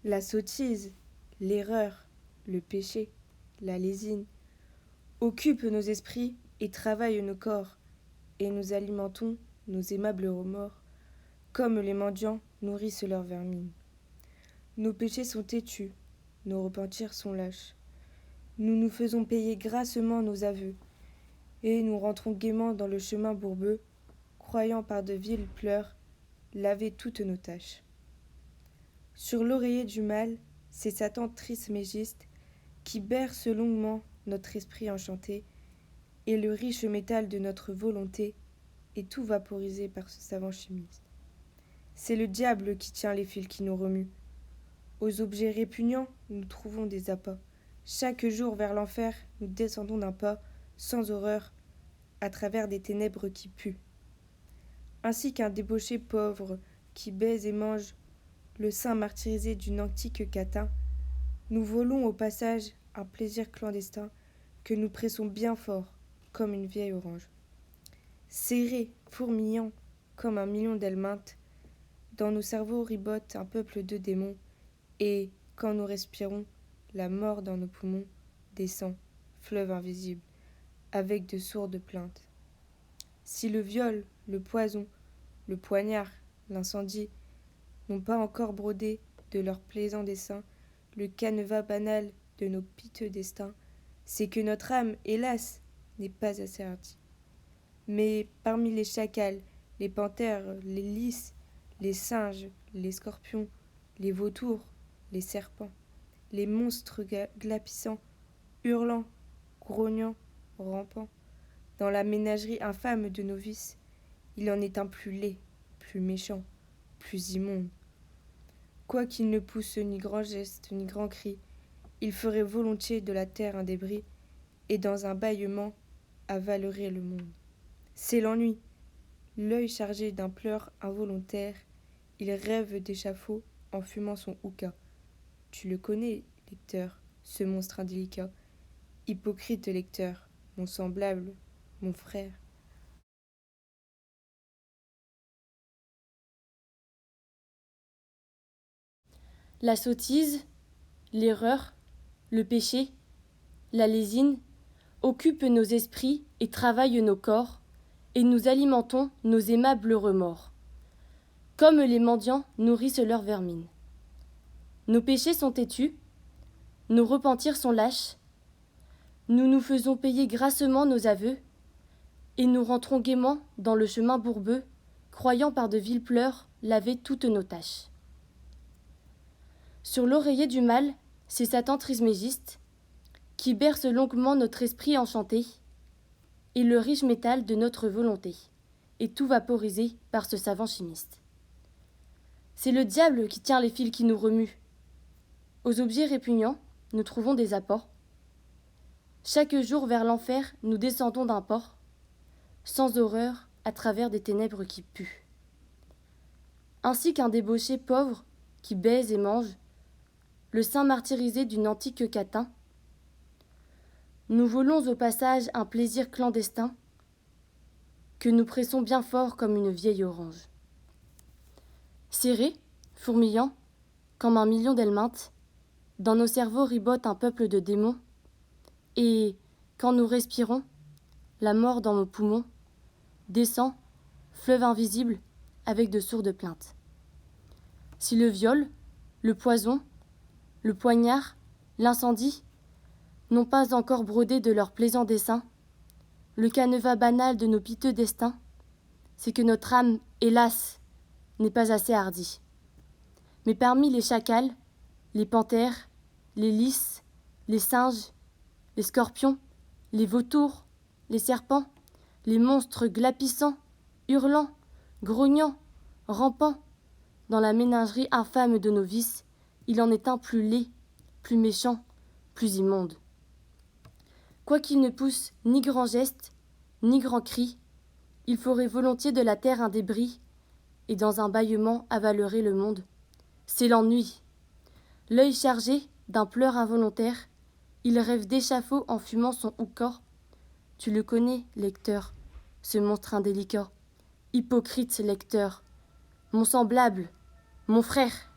La sottise, l'erreur, le péché, la lésine occupent nos esprits et travaillent nos corps, et nous alimentons nos aimables remords, comme les mendiants nourrissent leur vermine. Nos péchés sont têtus, nos repentirs sont lâches. Nous nous faisons payer grassement nos aveux, et nous rentrons gaiement dans le chemin bourbeux, croyant par de vils pleurs laver toutes nos tâches. Sur l'oreiller du mal, c'est Satan trismégiste qui berce longuement notre esprit enchanté, et le riche métal de notre volonté est tout vaporisé par ce savant chimiste. C'est le diable qui tient les fils qui nous remuent. Aux objets répugnants, nous trouvons des appâts. Chaque jour vers l'enfer, nous descendons d'un pas, sans horreur, à travers des ténèbres qui puent. Ainsi qu'un débauché pauvre qui baise et mange le sein martyrisé d'une antique catin, nous volons au passage un plaisir clandestin que nous pressons bien fort, comme une vieille orange. Serrés, fourmillant, comme un million d'helminthes, dans nos cerveaux ribote un peuple de démons, et, quand nous respirons, la mort dans nos poumons descend, fleuve invisible, avec de sourdes plaintes. Si le viol, le poison, le poignard, l'incendie n'ont pas encore brodé de leurs plaisants dessins le canevas banal de nos piteux destins, c'est que notre âme, hélas, n'est pas assez hardie. Mais parmi les chacals, les panthères, les lys, les singes, les scorpions, les vautours, les serpents, les monstres glapissants, hurlant, grognant, rampant, dans la ménagerie infâme de nos vices, il en est un plus laid, plus méchant, plus immonde. Quoiqu'il ne pousse ni grand geste, ni grand cri, il ferait volontiers de la terre un débris, et dans un bâillement avalerait le monde. C'est l'ennui. L'œil chargé d'un pleur involontaire, il rêve d'échafaud en fumant son hookah. Tu le connais, lecteur, ce monstre indélicat. Hypocrite lecteur, mon semblable, mon frère. La sottise, l'erreur, le péché, la lésine occupent nos esprits et travaillent nos corps, et nous alimentons nos aimables remords. Comme les mendiants nourrissent leur vermine. Nos péchés sont têtus, nos repentirs sont lâches, nous nous faisons payer grassement nos aveux, et nous rentrons gaiement dans le chemin bourbeux, croyant par de vils pleurs laver toutes nos tâches. Sur l'oreiller du mal, c'est Satan trismégiste, qui berce longuement notre esprit enchanté, et le riche métal de notre volonté, est tout vaporisé par ce savant chimiste. C'est le diable qui tient les fils qui nous remuent. Aux objets répugnants, nous trouvons des apports. Chaque jour vers l'enfer, nous descendons d'un port, sans horreur, à travers des ténèbres qui puent. Ainsi qu'un débauché pauvre qui baise et mange, le sein martyrisé d'une antique catin, nous volons au passage un plaisir clandestin que nous pressons bien fort comme une vieille orange. Serrés, fourmillant, comme un million d'helminthes, dans nos cerveaux ribote un peuple de démons, et, quand nous respirons, la mort dans nos poumons descend, fleuve invisible, avec de sourdes plaintes. Si le viol, le poison, le poignard, l'incendie n'ont pas encore brodé de leurs plaisants dessins le canevas banal de nos piteux destins, c'est que notre âme, hélas, n'est pas assez hardie. Mais parmi les chacals, les panthères, les lys, les singes, les scorpions, les vautours, les serpents, les monstres glapissants, hurlants, grognants, rampants, dans la ménagerie infâme de nos vices, il en est un plus laid, plus méchant, plus immonde. Quoiqu'il ne pousse ni grand geste, ni grand cri, il ferait volontiers de la terre un débris, et dans un bâillement avalerait le monde. C'est l'ennui. L'œil chargé d'un pleur involontaire, il rêve d'échafaud en fumant son hookah. Tu le connais, lecteur, ce monstre indélicat. Hypocrite lecteur, mon semblable, mon frère.